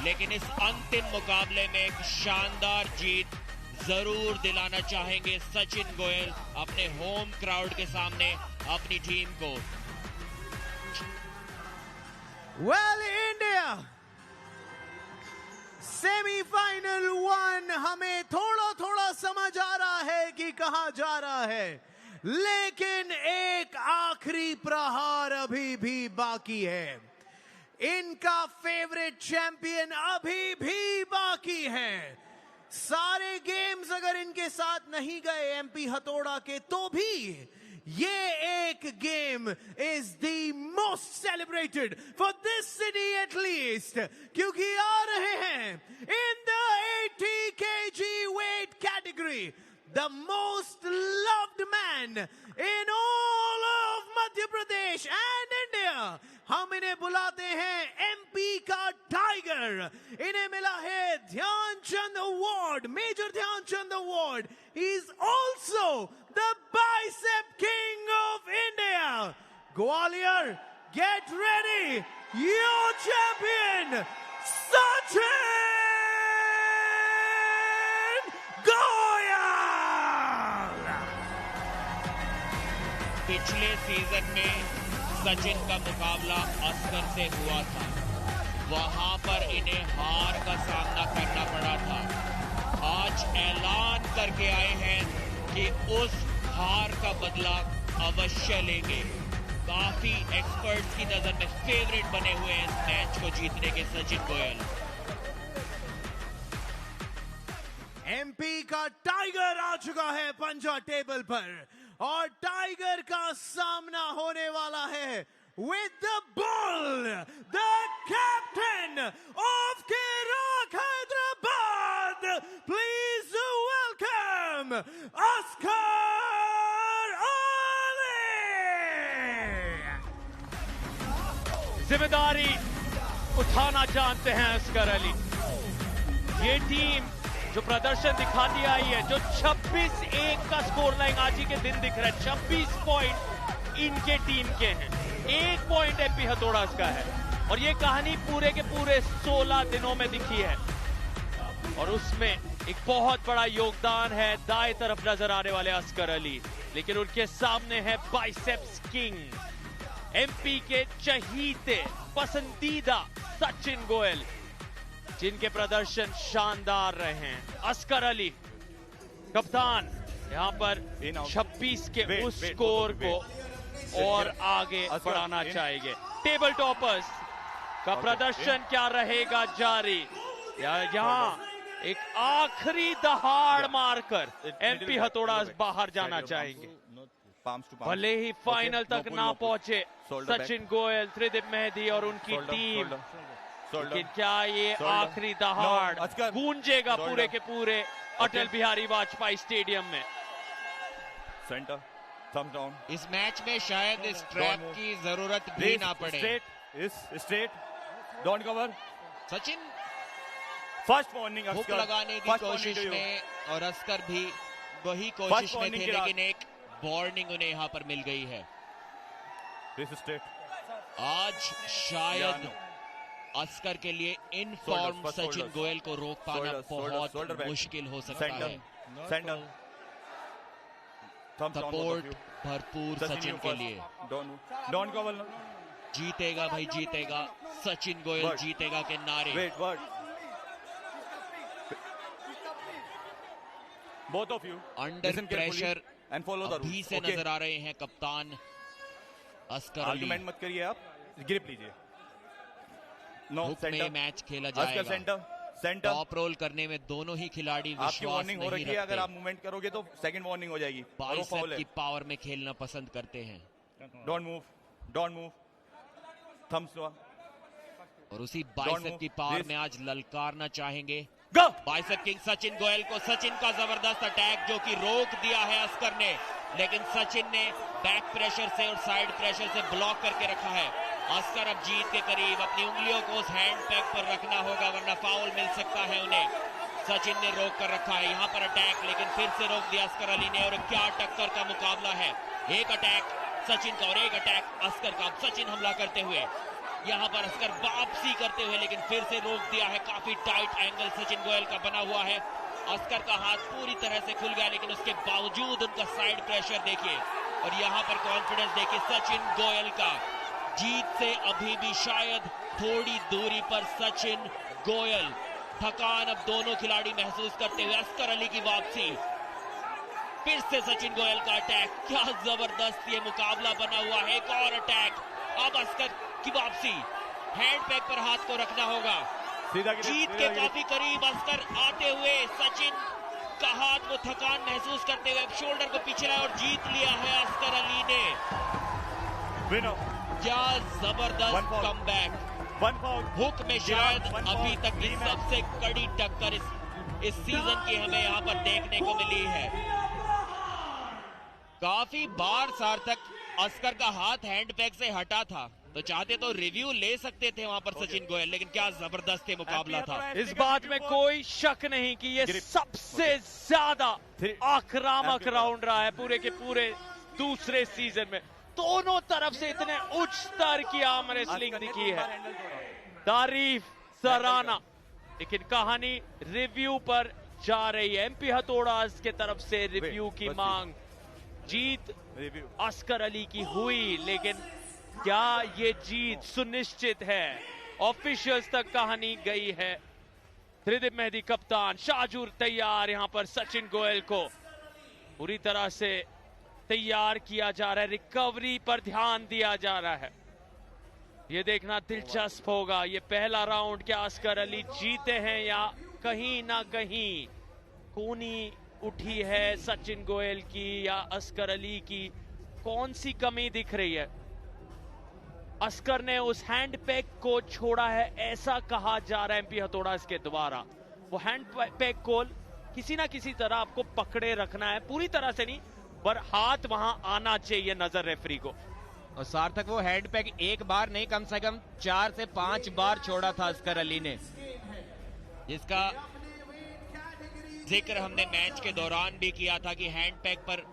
लेकिन इस अंतिम मुकाबले में एक शानदार जीत जरूर दिलाना चाहेंगे सचिन गोयल अपने होम क्राउड के सामने अपनी टीम को। वेल इंडिया सेमीफाइनल 1 हमें थोड़ा थोड़ा समझ आ रहा है कि कहां जा रहा है, लेकिन एक आखिरी प्रहार अभी भी बाकी है। इनका फेवरेट चैंपियन अभी भी बाकी है। सारे गेम्स अगर इनके साथ नहीं गए एमपी हथौड़ा के, तो भी ये एक game is the most celebrated for this city at least, क्योंकि आ रहे हैं in the 80 kg weight category the most loved man in all of Madhya Pradesh and India. हम इन्हें बुलाते हैं एमपी का टाइगर। इन्हें मिला है Dhyanchand award, major Dhyanchand award. He is also the bicep king of India. Gwalior, get ready, your champion Sachin Goyal. पिछले season में सचिन का मुकाबला अस्कर से हुआ था, वहां पर इन्हें हार का सामना करना पड़ा था। आज ऐलान करके आए हैं कि उस हार का बदला अवश्य लेंगे। काफी एक्सपर्ट्स की नजर में फेवरेट बने हुए हैं इस मैच को जीतने के सचिन गोयल। एमपी का टाइगर आ चुका है पंजा टेबल पर, और टाइगर का सामना होने वाला है with the bull, the captain of केराक हैदराबाद। Please welcome Askar Ali. जिम्मेदारी उठाना जानते हैं अस्कर अली। ये टीम जो प्रदर्शन दिखाती आई है, जो 26-1 का स्कोर लाइन आज ही के दिन दिख रहा है, 26 पॉइंट इनके टीम के हैं, 1 पॉइंट एमपी हथौड़ा का है। और ये कहानी पूरे के पूरे 16 दिनों में दिखी है, और उसमें एक बहुत बड़ा योगदान है दाएं तरफ नजर आने वाले अस्कर अली। लेकिन उनके सामने है बाइसेप्स किंग, एमपी के चहीते पसंदीदा सचिन गोयल, जिनके प्रदर्शन शानदार रहे हैं। अस्कर अली कप्तान यहाँ पर 26 के उस स्कोर को और आगे बढ़ाना चाहेंगे। टेबल टॉपर्स का प्रदर्शन क्या रहेगा जारी? यहाँ एक आखिरी दहाड़ मारकर एमपी हथौड़ा बाहर जाना चाहेंगे। भले ही फाइनल तक ना पहुंचे सचिन गोयल, त्रिदीप मेहदी और उनकी टीम, लेकिन क्या ये आखिरी दहाड़ गूंजेगा पूरे के पूरे अटल बिहारी वाजपेयी स्टेडियम में? Centre, thumbs down. इस मैच में शायद इस ट्रैप की जरूरत भी ना पड़े। Straight, don't cover. Sachin first warning hook लगाने की कोशिश में, और अस्कर भी वही कोशिश में थे, लेकिन एक वार्निंग उन्हें यहाँ पर मिल गई है। आज शायद अस्कर के लिए इन फॉर्म सचिन गोयल को रोक पाना बहुत मुश्किल हो सकता है। सपोर्ट भरपूर सचिन के लिए। Don't cover. जीतेगा भाई जीतेगा, सचिन गोयल जीतेगा के नारे। Both of you under pressure अभी से नजर आ रहे हैं कप्तान अस्कर अली। आर्गुमेंट मत करिए, आप ग्रिप लीजिए। हुक में मैच खेला जाएगा। सेंटर टॉप रोल करने में दोनों ही खिलाड़ी विश्वास वार्निंग हो रही है। नहीं अगर आप मूवमेंट करोगे तो सेकंड वार्निंग हो जाएगी। बाइसेप की पावर में खेलना पसंद करते हैं। Don't move, thumbs down. और उसी बाइसेप की पावर में आज ललकारना चाहेंगे बाइसेप किंग सचिन गोयल को। सचिन का जबरदस्त अटैक जो कि रोक दिया है अस्कर ने, लेकिन सचिन ने बैक प्रेशर से और साइड प्रेशर से ब्लॉक करके रखा है। अस्कर अब जीत के करीब, अपनी उंगलियों को उस हैंड पैक पर रखना होगा वरना फाउल मिल सकता है उन्हें। सचिन ने रोक कर रखा है यहाँ पर अटैक, लेकिन फिर से रोक दिया अस्कर अली ने। और क्या टक्कर का मुकाबला है, एक अटैक सचिन का और एक अटैक अस्कर का। अब सचिन हमला करते हुए यहाँ पर अस्कर वापसी करते हुए, लेकिन फिर से रोक दिया है। काफी टाइट एंगल सचिन गोयल का बना हुआ है। अस्कर का हाथ पूरी तरह से खुल गया, लेकिन उसके बावजूद उनका साइड प्रेशर देखिए और यहाँ पर कॉन्फिडेंस देखिए सचिन गोयल का। जीत से अभी भी शायद थोड़ी दूरी पर सचिन गोयल। थकान अब दोनों खिलाड़ी महसूस करते हुए। अस्कर अली की वापसी, फिर से सचिन गोयल का अटैक। क्या जबरदस्त ये मुकाबला बना हुआ है। एक और अटैक, अब अस्कर की वापसी। हैंड पैक पर हाथ को रखना होगा। जीत के काफी करीब अस्कर आते हुए। सचिन का हाथ वो थकान महसूस करते हुए शोल्डर को पीछे लाया और जीत लिया है अस्कर अली ने। क्या जबरदस्त कमबैक। हुक में शायद अभी तक की सबसे कड़ी टक्कर इस सीजन की हमें यहाँ पर देखने को मिली है। काफी बार सार्थक अस्कर का हाथ हैंड पैक से हटा था, तो चाहते तो रिव्यू ले सकते थे वहां पर सचिन गोयल, लेकिन क्या जबरदस्त ये मुकाबला था। इस बात में कोई शक नहीं कि ये सबसे ज्यादा आक्रामक राउंड रहा है पूरे के पूरे दूसरे सीजन में। दोनों तरफ से इतने उच्च स्तर की आर्म रेसलिंग दिखी है, तारीफ सराहना। लेकिन कहानी रिव्यू पर जा रही है। एमपी हथौड़ा के तरफ से रिव्यू की मांग। जीत अस्कर अली की हुई, लेकिन क्या ये जीत सुनिश्चित है? ऑफिशियल्स तक कहानी गई है। त्रिदिप मेहदी कप्तान, शाहजूर तैयार। यहां पर सचिन गोयल को पूरी तरह से तैयार किया जा रहा है। रिकवरी पर ध्यान दिया जा रहा है। ये देखना दिलचस्प होगा। ये पहला राउंड क्या अस्कर अली जीते हैं या कहीं ना कहीं कोनी उठी है सचिन गोयल की या अस्कर अली की? कौन सी कमी दिख रही है? अस्कर ने उस हैंड पैक को छोड़ा है, ऐसा कहा जा रहा है एमपी हथौड़ा के द्वारा। वो हैंड पैक को किसी ना किसी तरह आपको पकड़े रखना है, पूरी तरह से नहीं, पर हाथ वहां आना चाहिए नजर रेफरी को। और सार्थक वो हैंड पैक एक बार नहीं, कम से कम 4 से 5 बार छोड़ा था अस्कर अली ने, जिसका जिक्र हमने मैच के दौरान भी किया था कि हैंड पैक पर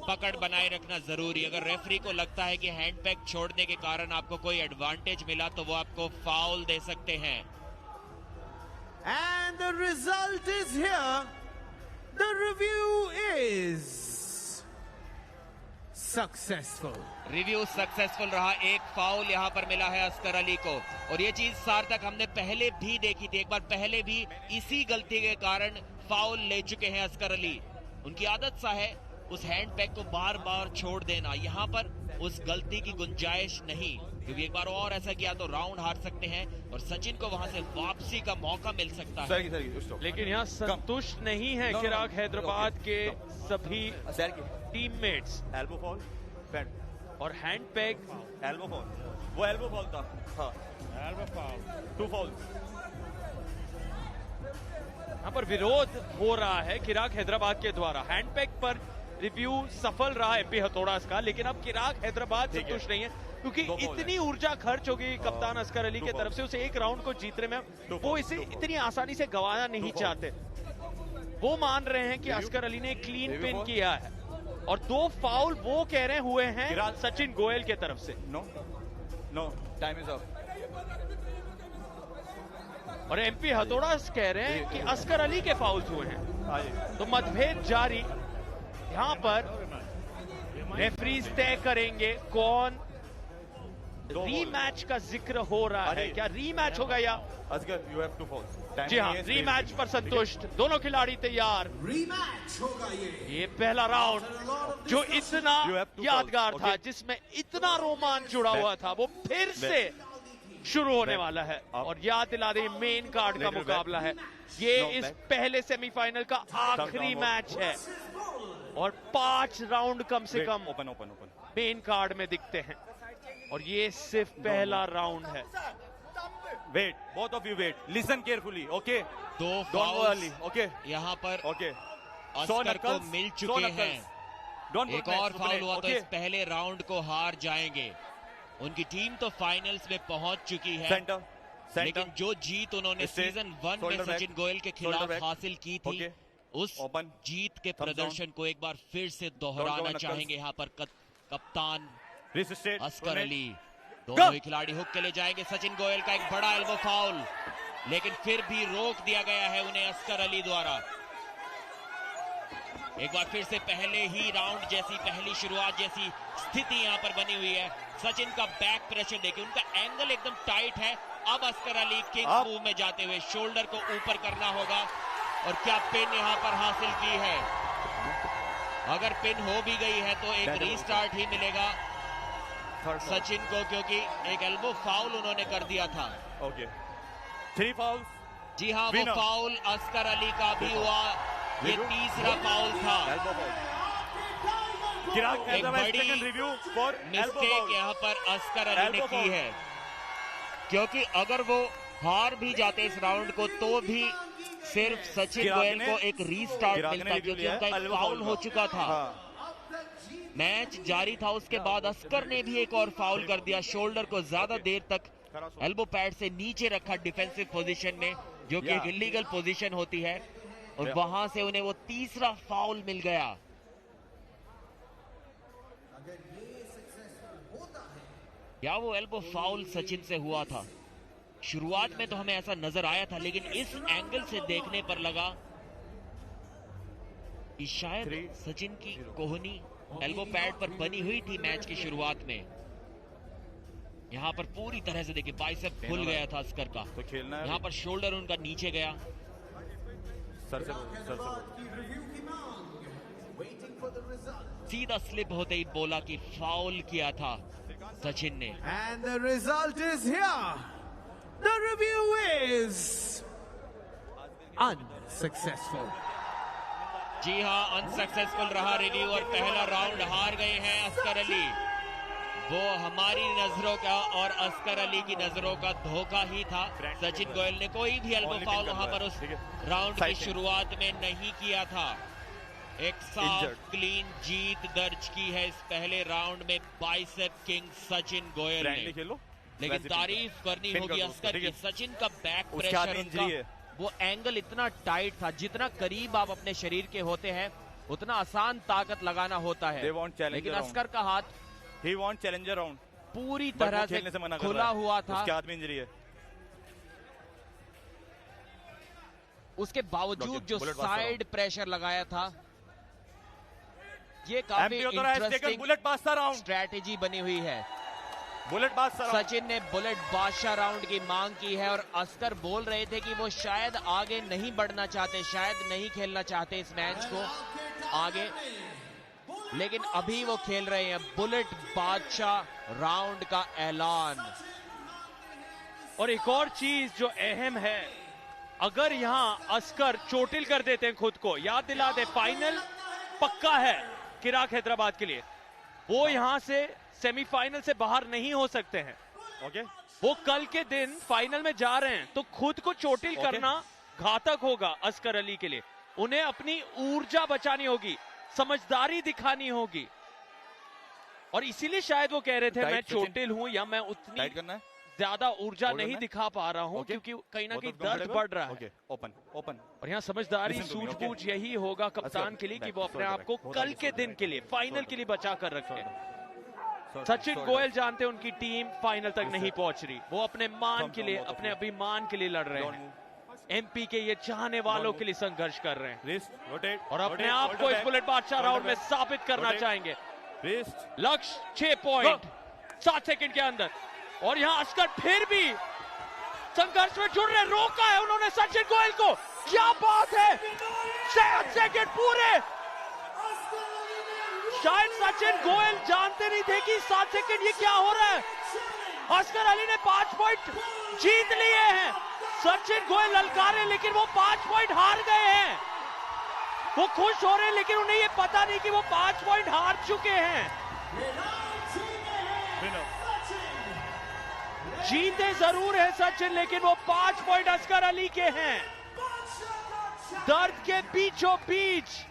पकड़ बनाए रखना जरूरी। अगर रेफरी को लगता है कि हैंड पैक छोड़ने के कारण आपको कोई एडवांटेज मिला तो वो आपको फाउल दे सकते हैं। And the result is here. The review is successful. Review successful रहा। एक फाउल यहां पर मिला है अस्कर अली को, और ये चीज सार्थक हमने पहले भी देखी थी। एक बार पहले भी इसी गलती के कारण फाउल ले चुके हैं अस्कर अली। उनकी आदत सा है उस हैंड पैक को बार बार छोड़ देना। यहाँ पर उस गलती की गुंजाइश नहीं, क्योंकि एक बार और ऐसा किया तो राउंड हार सकते हैं और सचिन को वहां से वापसी का मौका मिल सकता है। लेकिन यहाँ संतुष्ट नहीं है चिराग हैदराबाद के सभी टीममेट्स। एल्बो फॉल और हैंड पैक, एल्बो फॉल, वो एल्बो फॉल था। हाँ, एल्बो फॉल, 2 फॉल्स। यहाँ पर विरोध हो रहा है चिराग हैदराबाद के द्वारा। हैंड पैक पर रिव्यू सफल रहा एमपी हथौड़ा का, लेकिन अब चिराग हैदराबाद संतुष्ट नहीं है, क्योंकि इतनी ऊर्जा खर्च होगी कप्तान अस्कर अली के तरफ से उसे एक राउंड को जीतने में। वो इसे इतनी आसानी से गंवाना नहीं चाहते। वो मान रहे हैं कि अस्कर अली ने क्लीन पिन किया है, और 2 फाउल वो कह रहे हुए हैं सचिन गोयल के तरफ से। No, time is up. और एमपी हथौड़ा कह रहे हैं कि अस्कर अली के फाउल्स हुए हैं। तो मतभेद जारी। यहां पर रेफरीज तय करेंगे कौन रीमैच का जिक्र हो रहा है। क्या रीमैच होगा या अस्कर, you have 2 falls. जी हाँ, रीमैच पर संतुष्ट। दोनों खिलाड़ी तैयार। रीमैच होगा ये पहला राउंड जो इतना यादगार था, जिसमें इतना रोमांच जुड़ा हुआ था, वो फिर से शुरू होने वाला है। और याद दिला दें, मेन कार्ड का मुकाबला है ये। इस पहले सेमीफाइनल का आखिरी मैच है और 5 राउंड कम से कम मेन कार्ड में दिखते हैं, और ये सिर्फ पहला राउंड है। Wait, both of you wait, listen carefully, okay? 2 foul, okay? यहाँ पर ओके, अस्कर को मिल चुके हैं। एक और फाउल हुआ तो इस पहले राउंड को हार जाएंगे। उनकी टीम तो फाइनल्स में पहुंच चुकी है, लेकिन जो जीत उन्होंने सीजन 1 में सचिन गोयल के खिलाफ हासिल की थी, उस जीत के प्रदर्शन को एक बार फिर से दोहराना चाहेंगे यहाँ पर कप्तान अस्कर अली। दोनों ही खिलाड़ी हुक के लिए जाएंगे। सचिन गोयल का एक बड़ा एल्बो फाउल, लेकिन फिर भी रोक दिया गया है उन्हें अस्कर अली द्वारा। एक बार फिर से पहले ही राउंड जैसी, पहली शुरुआत जैसी स्थिति यहां पर बनी हुई है। सचिन का बैक प्रेशर देखिए, उनका एंगल एकदम टाइट है। अब अस्कर अली किंग्स मूव में जाते हुए शोल्डर को ऊपर करना होगा, और क्या पिन यहां पर हासिल की है। अगर पिन हो भी गई है तो एक रीस्टार्ट ही मिलेगा सचिन को, क्योंकि एक एल्बो फाउल उन्होंने कर दिया था। Okay, 3 fouls। जी हाँ, वो फाउल अस्कर अली का भी हुआ, ये तीसरा फाउल था। एक बड़ी मिस्टेक यहाँ पर अस्कर अली ने की है, क्योंकि अगर वो हार भी जाते इस राउंड को तो भी सिर्फ सचिन गोयल को एक रीस्टार्ट मिलता, क्योंकि उनका एक फाउल हो चुका था। मैच जारी था, उसके बाद अस्कर ने भी एक और फाउल कर दिया। शोल्डर को ज्यादा देर तक एल्बो पैड से नीचे रखा डिफेंसिव पोजीशन में, जो कि एक इलीगल पोजीशन होती है, और वहां से उन्हें वो तीसरा फाउल मिल गया। क्या वो एल्बो फाउल सचिन से हुआ था? शुरुआत में तो हमें ऐसा नजर आया था, लेकिन इस एंगल से देखने पर लगा कि शायद सचिन की कोहनी एल्बो पैड पर बनी हुई थी मैच की शुरुआत में। यहां पर पूरी तरह से देखिए बाइसेप खुल गया था अस्कर का, तो खेलना है। यहां पर शोल्डर उनका नीचे गया। सर से सीधा स्लिप होते ही बोला कि फाउल किया था सचिन ने। And the result is here. The review is unsuccessful. जी हाँ, अनसक्सेसफुल रहा रिव्यू, और पहला राउंड हार गए हैं अस्कर अली। वो हमारी नजरों का और अस्कर अली की नजरों का धोखा ही था। सचिन गोयल ने कोई भी एल्बो फाउल वहां पर उस राउंड की शुरुआत में नहीं किया था। एक साफ क्लीन जीत दर्ज की है इस पहले राउंड में बाइसेप किंग सचिन गोयल ने। लेकिन तारीफ करनी होगी अस्कर की, सचिन का बैक प्रेशर, उनका वो एंगल इतना टाइट था। जितना करीब आप अपने शरीर के होते हैं उतना आसान ताकत लगाना होता है, लेकिन अस्कर का हाथ चैलेंजर राउंड पूरी तरह से खुला हुआ था। उसके हाथ में इंजरी है। उसके बावजूद जो साइड प्रेशर लगाया था, ये काफी इंटरेस्टिंग स्ट्रैटेजी बनी हुई है। सचिन ने बुलेट बादशाह राउंड की मांग की है, और अस्कर बोल रहे थे कि वो शायद आगे नहीं बढ़ना चाहते, शायद नहीं खेलना चाहते इस मैच को आगे, लेकिन अभी वो खेल रहे हैं बुलेट बादशाह राउंड का ऐलान। और एक और चीज जो अहम है, अगर यहां अस्कर चोटिल कर देते हैं खुद को, याद दिला दे फाइनल पक्का है किराक हैदराबाद के लिए, वो यहां से सेमीफाइनल से बाहर नहीं हो सकते हैं। ओके, वो कल के दिन फाइनल में जा रहे हैं, तो खुद को चोटिल करना घातक होगा अस्कर अली के लिए। उन्हें अपनी ऊर्जा बचानी होगी, समझदारी दिखानी होगी, और इसीलिए शायद वो कह रहे थे मैं चोटिल हूं या मैं उतनी ज्यादा ऊर्जा नहीं दिखा पा रहा हूं, क्योंकि कहीं ना कहीं दर्द बढ़ रहा है। ओपन। और यहाँ समझदारी सूझबूझ यही होगा कप्तान के लिए कि वो अपने आप को कल के दिन के लिए, फाइनल के लिए बचा कर रखे। सचिन गोयल जानते हैं उनकी टीम फाइनल तक नहीं पहुंच रही, वो अपने मान के लिए, अपने अभिमान के लिए लड़ रहे हैं, एमपी के ये चाहने वालों के लिए संघर्ष कर रहे हैं, और अपने आप को इस बुलेट बादशाह राउंड में साबित करना चाहेंगे। लक्ष्य 6 पॉइंट 7 सेकंड के अंदर, और यहां अस्कर फिर भी संघर्ष में जुड़ रहे, रोका है उन्होंने सचिन गोयल को। क्या बात है, 7 सेकंड पूरे। शायद सचिन गोयल जानते नहीं थे कि 7 सेकंड ये क्या हो रहा है। अस्कर अली ने 5 पॉइंट जीत लिए हैं, सचिन गोयल ललकारे, लेकिन वो 5 पॉइंट हार गए हैं। वो खुश हो रहे हैं, लेकिन उन्हें ये पता नहीं कि वो 5 पॉइंट हार चुके हैं। जीते जरूर है सचिन, लेकिन वो 5 पॉइंट अस्कर अली के हैं, दर्द के बीचों बीच।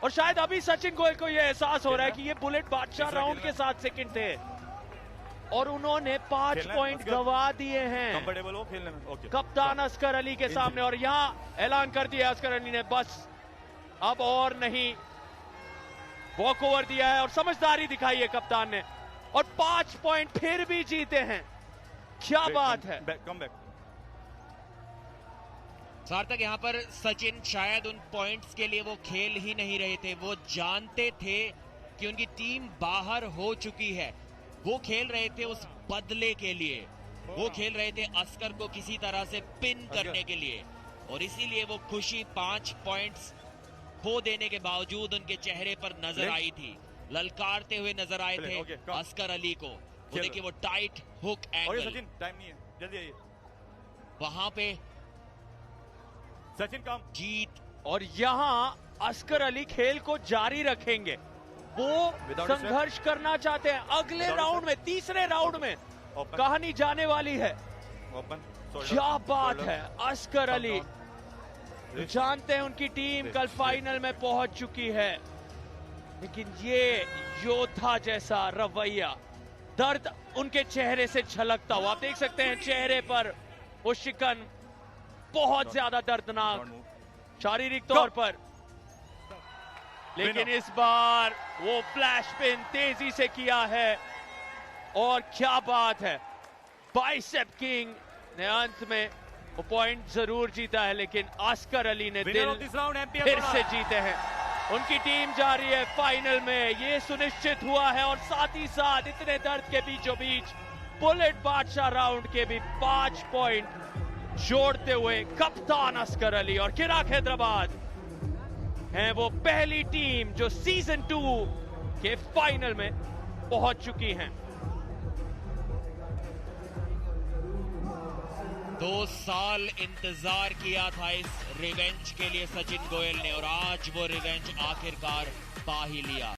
और शायद अभी सचिन गोयल को यह एहसास हो रहा है कि ये बुलेट बादशाह राउंड के 7 सेकंड थे, और उन्होंने 5 पॉइंट गवा दिए हैं कंफर्टेबल हो खेलने में। कप्तान अस्कर अली के सामने, और यहां ऐलान कर दिया अस्कर अली ने, बस अब और नहीं, वॉक ओवर दिया है, और समझदारी दिखाई है कप्तान ने। और 5 पॉइंट फिर भी जीते हैं। क्या बात है। Come back. सार्थक, यहाँ पर सचिन शायद उन पॉइंट्स के लिए वो खेल ही नहीं रहे थे। वो जानते थे कि उनकी टीम बाहर हो चुकी है। वो खेल रहे थे उस बदले के लिए, वो खेल रहे थे अस्कर को किसी तरह से पिन करने के लिए, और इसीलिए वो खुशी 5 पॉइंट्स खो देने के बावजूद उनके चेहरे पर नजर आई थी। ललकारते हुए नजर आए थे अस्कर अली को। वो देखिए वो tight hook angle. Sachin time नहीं है, जल्दी आइए। वहां पे सचिन कम जीत। और यहां अस्कर अली खेल को जारी रखेंगे। वो संघर्ष करना चाहते हैं अगले राउंड में, तीसरे राउंड में कहानी जाने वाली है। क्या बात है। अस्कर अली जानते हैं उनकी टीम कल फाइनल में पहुंच चुकी है, लेकिन ये योद्धा जैसा रवैया, दर्द उनके चेहरे से झलकता हुआ। आप देख सकते हैं चेहरे पर वो शिकन बहुत ज्यादा दर्दनाक शारीरिक तौर पर, लेकिन इस बार वो फ्लैश पिन तेजी से किया है। और क्या बात है, बाइसेप किंग ने अंत में वो पॉइंट जरूर जीता है, लेकिन अस्कर अली ने दिल फिर से जीते हैं। उनकी टीम जा रही है फाइनल में, ये सुनिश्चित हुआ है। और साथ ही साथ इतने दर्द के बीचों बीच बुलेट बादशाह राउंड के भी 5 पॉइंट जोड़ते हुए कप्तान अस्कर अली और किराक हैदराबाद हैं वो पहली टीम जो सीजन 2 के फाइनल में पहुंच चुकी हैं। 2 साल इंतजार किया था इस रिवेंज के लिए सचिन गोयल ने, और आज वो रिवेंज आखिरकार पा ही लिया।